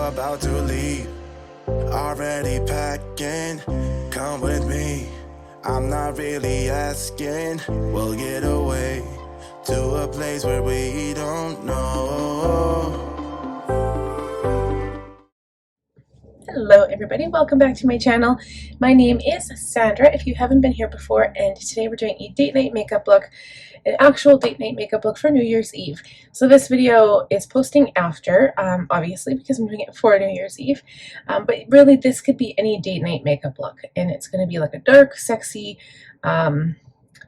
about to leave. Already packing, come with me. I'm not really asking. We'll get away to a place where we don't know. Hello everybody, welcome back to my channel. My name is Sandra if you haven't been here before, and today we're doing a date night makeup look, an actual date night makeup look for New Year's Eve. So this video is posting after, obviously because I'm doing it for New Year's Eve, but really this could be any date night makeup look, and it's going to be like a dark, sexy,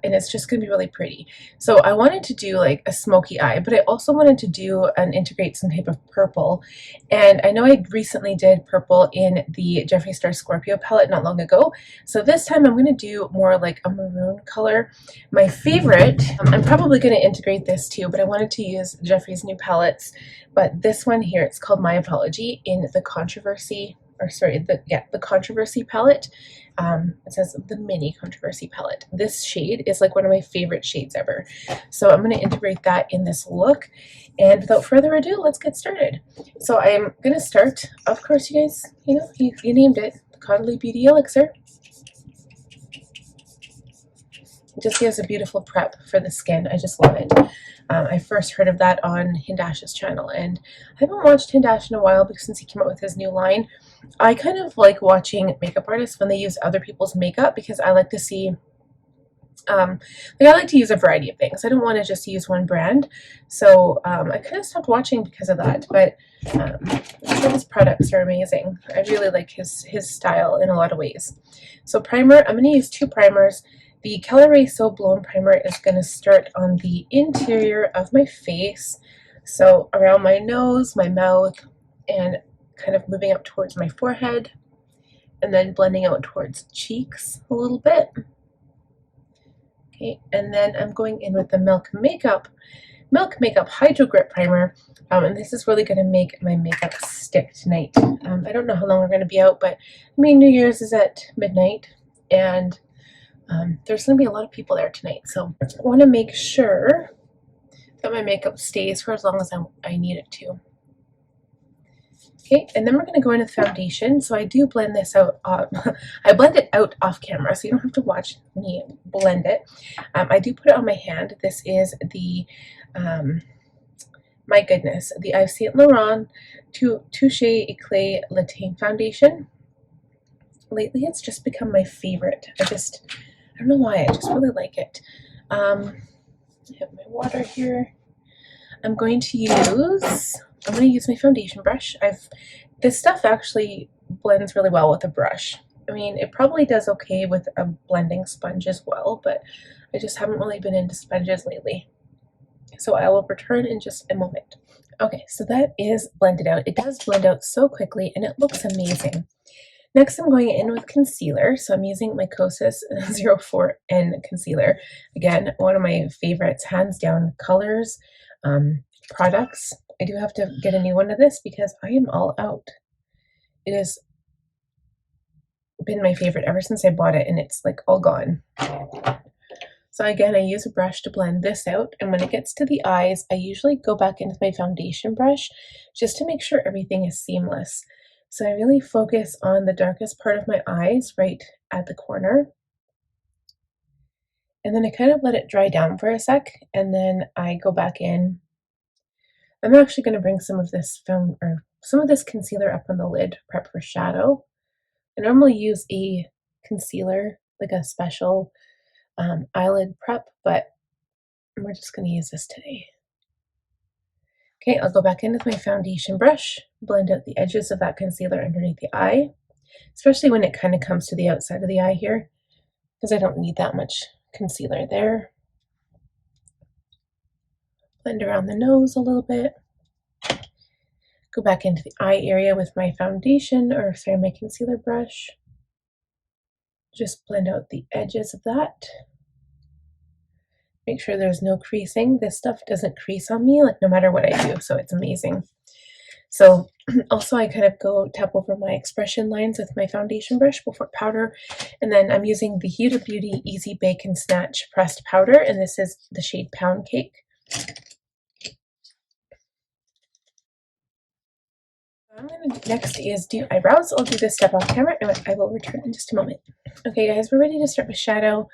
and it's just going to be really pretty. So I wanted to do like a smoky eye, but I also wanted to do and integrate some type of purple. And I know I recently did purple in the Jeffree Scorpio palette not long ago. So this time I'm going to do more like a maroon color. My favorite, I'm probably going to integrate this too, but I wanted to use Jeffree's new palettes. But this one here, it's called My Apology in the Controversy, or sorry, the Controversy palette. It says the Mini Controversy palette. This shade is like one of my favorite shades ever. So I'm going to integrate that in this look. And without further ado, let's get started. So I'm going to start, of course, you guys, you know, you named it, the Caudalie Beauty Elixir. It just gives a beautiful prep for the skin. I just love it. I first heard of that on Hindash's channel, and I haven't watched Hindash in a while because since he came out with his new line. I kind of like watching makeup artists when they use other people's makeup because I like to see, like I like to use a variety of things. I don't want to just use one brand, so I kind of stopped watching because of that. But his products are amazing. I really like his style in a lot of ways. So primer, I'm going to use two primers. The Caliray So Blown primer is going to start on the interior of my face, so around my nose, my mouth, and kind of moving up towards my forehead, and then blending out towards cheeks a little bit. Okay, and then I'm going in with the Milk Makeup Hydrogrip primer, and this is really going to make my makeup stick tonight. I don't know how long we're going to be out, but I mean, New Year's is at midnight, and there's going to be a lot of people there tonight, so I want to make sure that my makeup stays for as long as I need it to. Okay, and then we're going to go into the foundation. So I do blend this out. I blend it out off camera, so you don't have to watch me blend it. I do put it on my hand. This is the, my goodness, the Yves Saint Laurent Touche Eclait Teint foundation. Lately, it's just become my favorite. I don't know why. I just really like it. I have my water here. I'm going to use my foundation brush. This stuff actually blends really well with a brush. I mean, it probably does okay with a blending sponge as well, but I just haven't really been into sponges lately. So I will return in just a moment. Okay, so that is blended out. It does blend out so quickly and it looks amazing. Next, I'm going in with concealer. So I'm using my Kosas 04N concealer. Again, one of my favorites, hands down, colors, products. I do have to get a new one of this because I am all out. It has been my favorite ever since I bought it, and it's like all gone. So again, I use a brush to blend this out, and when it gets to the eyes, I usually go back into my foundation brush just to make sure everything is seamless. So I really focus on the darkest part of my eyes right at the corner. And then I kind of let it dry down for a sec, and then I go back in. I'm actually going to bring some of this concealer up on the lid, prep for shadow. I normally use a concealer, like a special eyelid prep, but we're just going to use this today. Okay, I'll go back in with my foundation brush, blend out the edges of that concealer underneath the eye, especially when it kind of comes to the outside of the eye here, because I don't need that much concealer there. Blend around the nose a little bit. Go back into the eye area with my my concealer brush. Just blend out the edges of that. Make sure there's no creasing. This stuff doesn't crease on me, like no matter what I do, so it's amazing. So also I kind of tap over my expression lines with my foundation brush before powder, and then I'm using the Huda Beauty Easy Bake and Snatch pressed powder, and this is the shade Pound Cake. I'm going to do next is do eyebrows. I'll do this step off camera and I will return in just a moment. Okay guys, we're ready to start with shadow.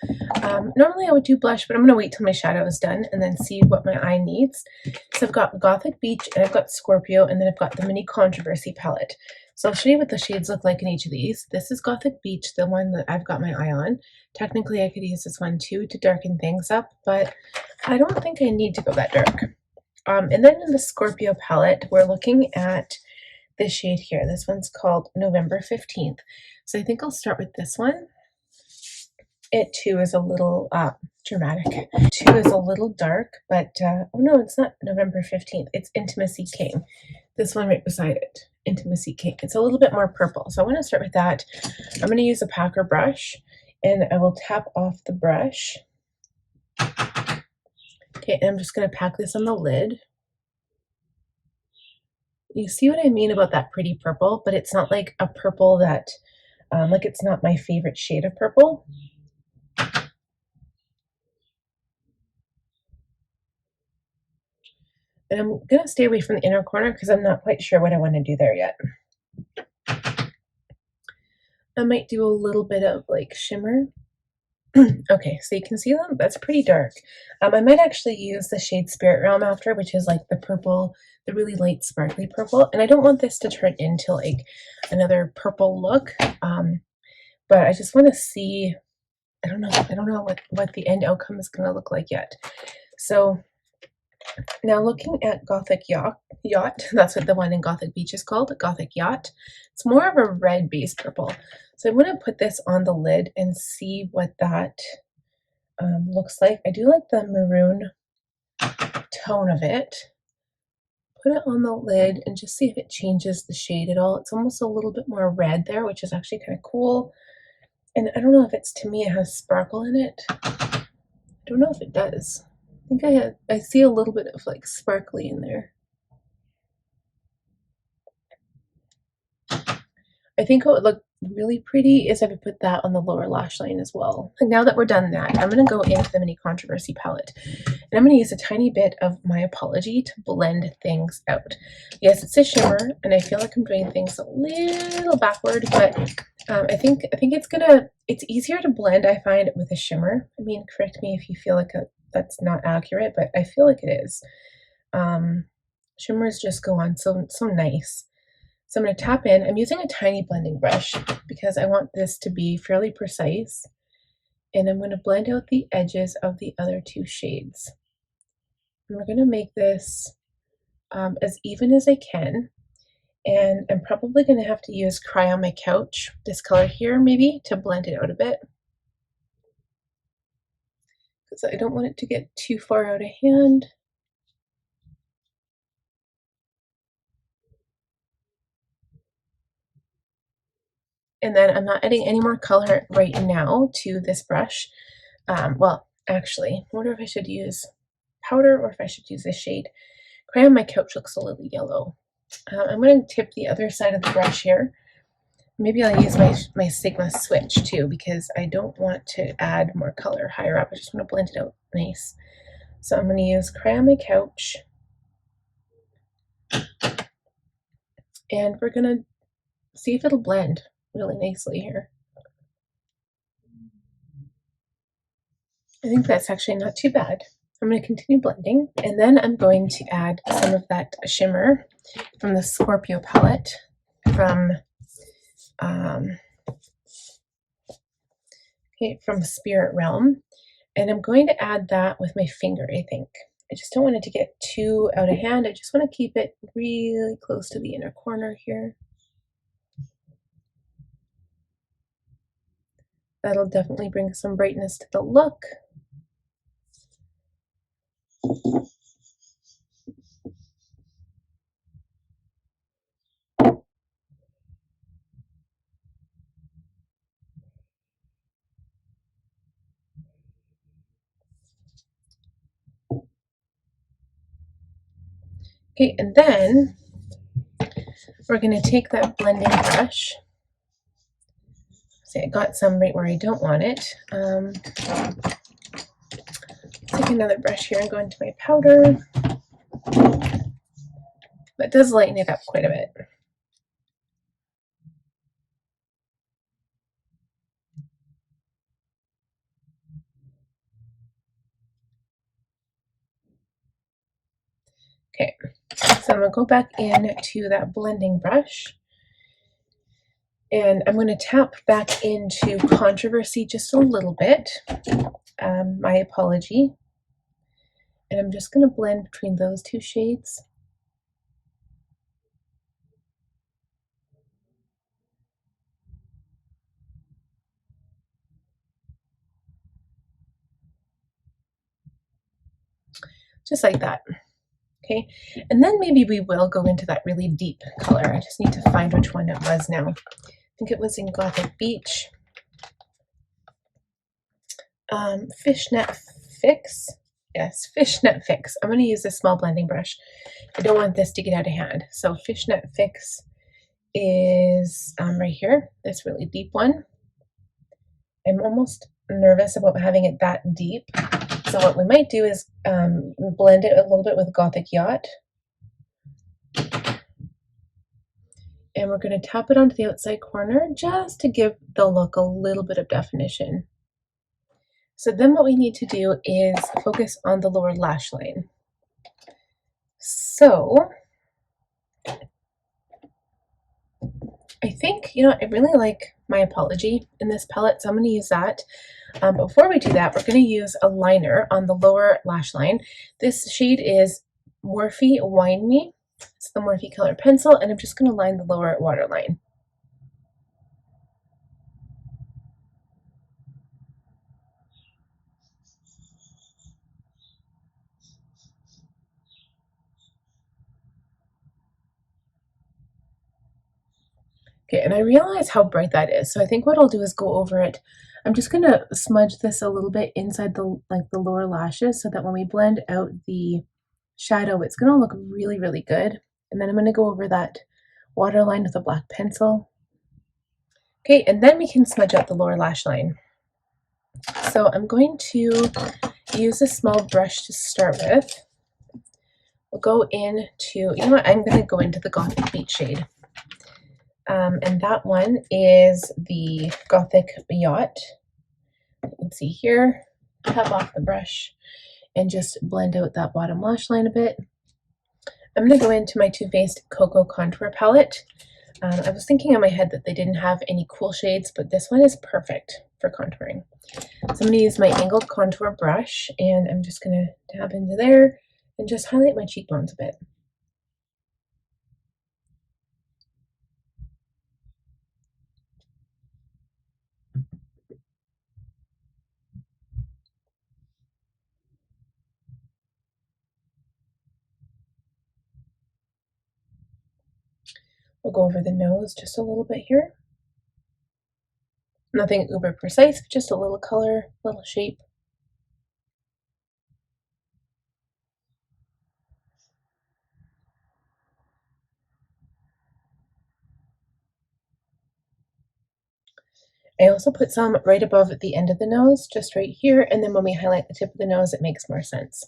Normally I would do blush, but I'm going to wait till my shadow is done and then see what my eye needs. So I've got Gothic Beach and I've got Scorpio and then I've got the Mini Controversy palette. So I'll show you what the shades look like in each of these. This is Gothic Beach, the one that I've got my eye on. Technically I could use this one too to darken things up, but I don't think I need to go that dark. And then in the Scorpio palette, we're looking at this shade here. This one's called November 15th. So I think I'll start with this one. It too is a little dramatic. Too is a little dark, but oh no, it's not November 15th. It's Intimacy King. This one right beside it, Intimacy King. It's a little bit more purple. So I want to start with that. I'm going to use a packer brush and I will tap off the brush. Okay, and I'm just going to pack this on the lid. You see what I mean about that pretty purple, but it's not like a purple that, like it's not my favorite shade of purple. And I'm going to stay away from the inner corner because I'm not quite sure what I want to do there yet. I might do a little bit of like shimmer. Okay, so you can see them. That's pretty dark. I might actually use the shade Spirit Realm after, which is like the purple, the really light sparkly purple. And I don't want this to turn into like another purple look. But I just want to see, I don't know what the end outcome is going to look like yet. So now looking at Gothic Yacht, that's what the one in Gothic Beach is called, Gothic Yacht. It's more of a red base purple. So I'm going to put this on the lid and see what that looks like. I do like the maroon tone of it. Put it on the lid and just see if it changes the shade at all. It's almost a little bit more red there, which is actually kind of cool. And I don't know if it's, to me, it has sparkle in it. I don't know if it does. I think I see a little bit of like sparkly in there. I think what would look really pretty is if I put that on the lower lash line as well. And now that we're done that, I'm going to go into the Mini Controversy palette. And I'm going to use a tiny bit of My Apology to blend things out. Yes, it's a shimmer, and I feel like I'm doing things a little backward, but I think it's easier to blend, I find, with a shimmer. I mean, correct me if you feel like that's not accurate, but I feel like it is. Shimmers just go on so nice. So I'm going to tap in. I'm using a tiny blending brush because I want this to be fairly precise. And I'm going to blend out the edges of the other two shades. And we're going to make this as even as I can. And I'm probably going to have to use Cry on My Couch, this color here maybe, to blend it out a bit. Because I don't want it to get too far out of hand. And then I'm not adding any more color right now to this brush. Well, actually, I wonder if I should use powder or if I should use this shade. Cry on My Couch looks a little yellow. I'm going to tip the other side of the brush here. Maybe I'll use my Sigma switch too, because I don't want to add more color higher up. I just want to blend it out nice. So I'm going to use Cry on My Couch. And we're going to see if it'll blend really nicely here. I think that's actually not too bad. I'm going to continue blending, and then I'm going to add some of that shimmer from the Scorpio palette from Spirit Realm, and I'm going to add that with my finger, I think. I just don't want it to get too out of hand. I just want to keep it really close to the inner corner here. That'll definitely bring some brightness to the look. Okay, and then we're going to take that blending brush. See, I got some right where I don't want it. Take another brush here and go into my powder. That does lighten it up quite a bit. So I'm going to go back into that blending brush, and I'm going to tap back into Controversy just a little bit. My apology. And I'm just going to blend between those two shades. Just like that. Okay, and then maybe we will go into that really deep color. I just need to find which one it was now. I think it was in Gothic Beach. Fishnet Fix. Yes, Fishnet Fix. I'm going to use this small blending brush. I don't want this to get out of hand. So Fishnet Fix is right here, this really deep one. I'm almost nervous about having it that deep. So what we might do is blend it a little bit with Gothic Yacht. And we're going to tap it onto the outside corner just to give the look a little bit of definition. So then what we need to do is focus on the lower lash line. So I think, I really like My Apology in this palette, so I'm going to use that. Before we do that, we're going to use a liner on the lower lash line. This shade is Morphe Wine Me. It's the Morphe color pencil, and I'm just going to line the lower waterline. Okay, and I realize how bright that is, so I think what I'll do is go over it. I'm just going to smudge this a little bit inside the lower lashes so that when we blend out the shadow, it's going to look really, really good. And then I'm going to go over that waterline with a black pencil. Okay, and then we can smudge out the lower lash line. So I'm going to use a small brush to start with. We'll go into, I'm going to go into the Gothic Beach shade. And that one is the Gothic Yacht. You can see here, tap off the brush and just blend out that bottom lash line a bit. I'm going to go into my Too Faced Cocoa Contour Palette. I was thinking in my head that they didn't have any cool shades, but this one is perfect for contouring. So I'm going to use my angled contour brush, and I'm just going to tap into there and just highlight my cheekbones a bit. We'll go over the nose just a little bit here. Nothing uber precise, but just a little color, little shape. I also put some right above the end of the nose, just right here, and then when we highlight the tip of the nose, it makes more sense.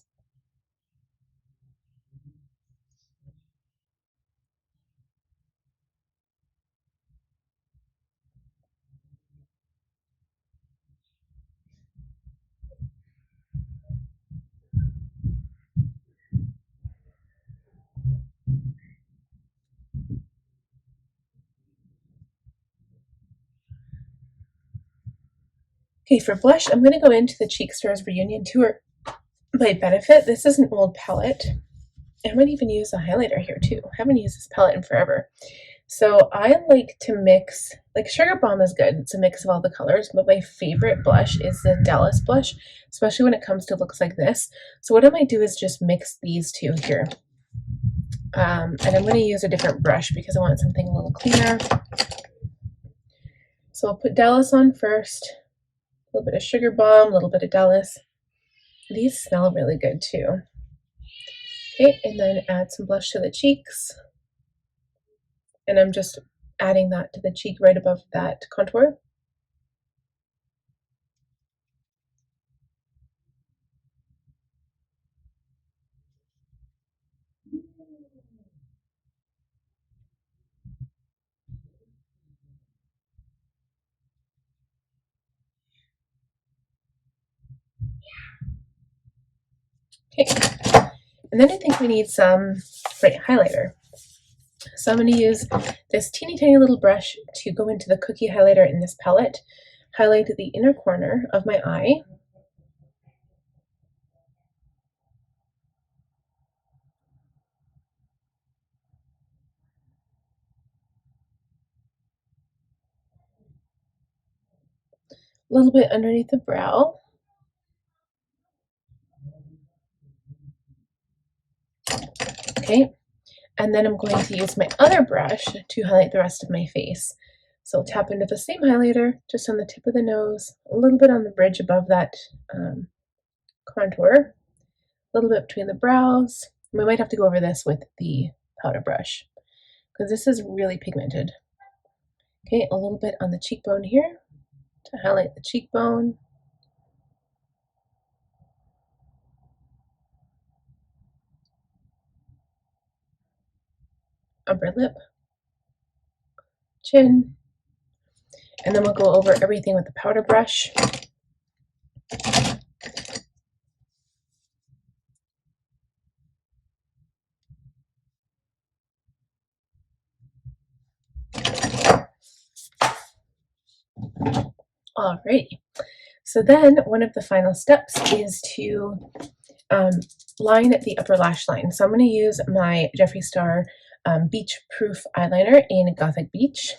Okay, for blush, I'm going to go into the Cheekstars Reunion Tour by Benefit. This is an old palette. I might even use a highlighter here too. I haven't used this palette in forever. So I like to mix, like Sugar Bomb is good. It's a mix of all the colors, but my favorite blush is the Dallas blush, especially when it comes to looks like this. So what I might do is just mix these two here. And I'm going to use a different brush because I want something a little cleaner. So I'll put Dallas on first. A little bit of Sugar Bomb, a little bit of Dallas. These smell really good too. Okay, and then add some blush to the cheeks. And I'm just adding that to the cheek right above that contour. Okay, And then I think we need some bright highlighter. So I'm going to use this teeny tiny little brush to go into the cookie highlighter in this palette, highlight the inner corner of my eye. A little bit underneath the brow. Okay, and then I'm going to use my other brush to highlight the rest of my face. So I'll tap into the same highlighter just on the tip of the nose, a little bit on the bridge above that contour, a little bit between the brows. We might have to go over this with the powder brush because this is really pigmented. Okay, a little bit on the cheekbone here to highlight the cheekbone. Upper lip, chin, and then we'll go over everything with the powder brush. Alrighty, so then one of the final steps is to line the upper lash line. So I'm going to use my Jeffree Star Beach Proof eyeliner in Gothic Beach.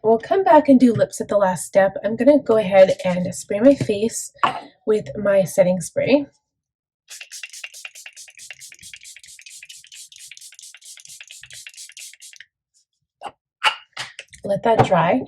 We'll come back and do lips at the last step. I'm going to go ahead and spray my face with my setting spray. Let that dry,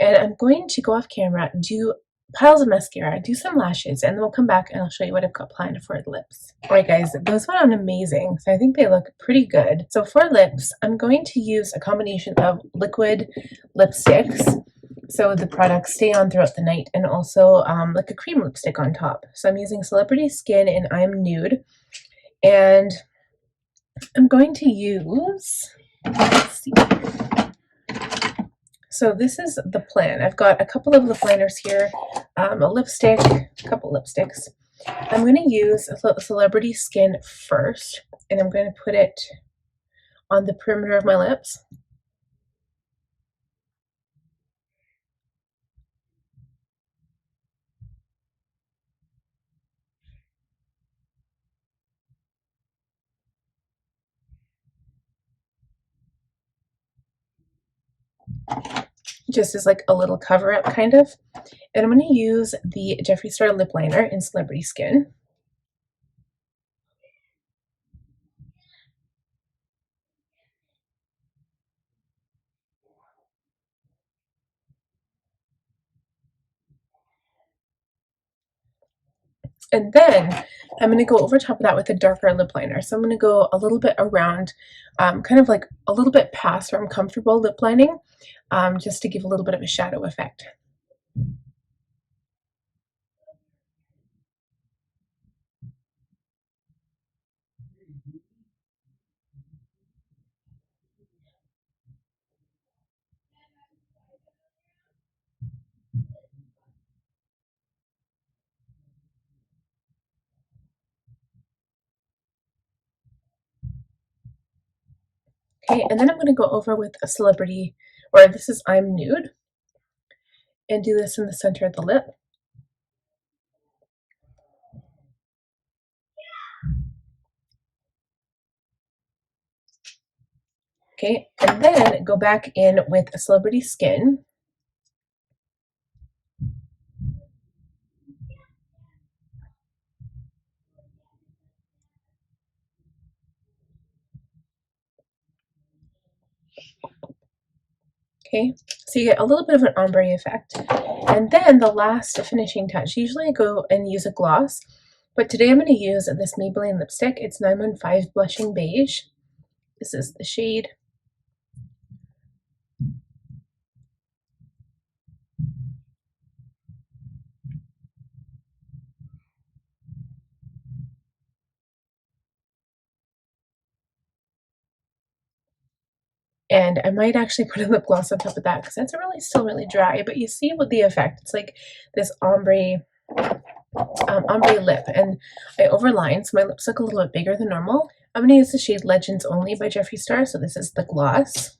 and I'm going to go off camera, do piles of mascara, do some lashes, and then we'll come back and I'll show you what I've got planned for the lips. Alright guys, those went on amazing, so I think they look pretty good. So for lips, I'm going to use a combination of liquid lipsticks, so the products stay on throughout the night, and also like a cream lipstick on top. So I'm using Celebrity Skin and I'm Nude, and I'm going to use, let's see. So this is the plan. I've got a couple of lip liners here, a lipstick, a couple lipsticks. I'm going to use Celebrity Skin first, and I'm going to put it on the perimeter of my lips. Just as like a little cover up kind of. And I'm going to use the Jeffree Star lip liner in Celebrity Skin. And then I'm going to go over top of that with a darker lip liner. So I'm going to go a little bit around, kind of like a little bit past where I'm comfortable lip lining, just to give a little bit of a shadow effect. Okay, and then I'm going to go over with a Celebrity, or this is I'm Nude, and do this in the center of the lip. Okay, and then go back in with a Celebrity Skin. Okay, so you get a little bit of an ombre effect. And then the last finishing touch, usually I go and use a gloss, but today I'm going to use this Maybelline lipstick. It's 915 Blushing Beige. This is the shade. And I might actually put a lip gloss on top of that because that's really still really dry, but you see what the effect, it's like this ombre ombre lip, and I overlined, so my lips look a little bit bigger than normal. I'm going to use the shade Legends Only by Jeffree Star, so this is the gloss.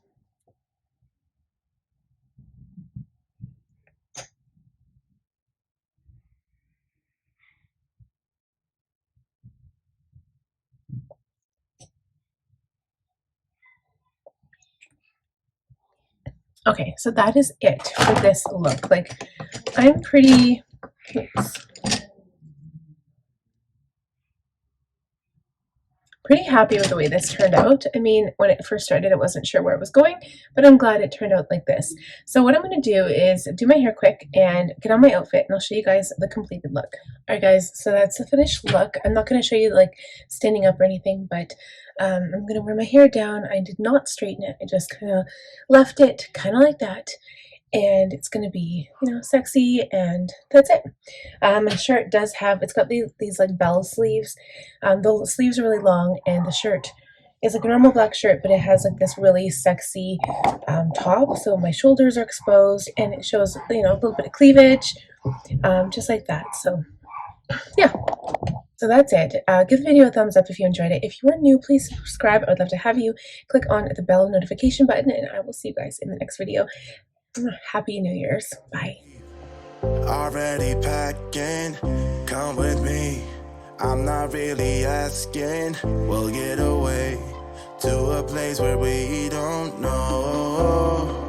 Okay, so that is it for this look. Like, I'm pretty, pretty happy with the way this turned out. I mean, when it first started, I wasn't sure where it was going, but I'm glad it turned out like this. So what I'm going to do is do my hair quick and get on my outfit, and I'll show you guys the completed look. All right, guys, so that's the finished look. I'm not going to show you like standing up or anything, but I'm going to wear my hair down. I did not straighten it. I just kind of left it kind of like that. And it's going to be, you know, sexy, and that's it. My shirt does have, it's got these like bell sleeves. The sleeves are really long, and the shirt is like a normal black shirt, but it has like this really sexy top, so my shoulders are exposed, and it shows, you know, a little bit of cleavage, just like that. So yeah, so that's it. Give the video a thumbs up if you enjoyed it. If you are new, please subscribe. I would love to have you click on the bell notification button, and I will see you guys in the next video. Happy New Year's. Bye. Already packing, come with me. I'm not really asking. We'll get away to a place where we don't know.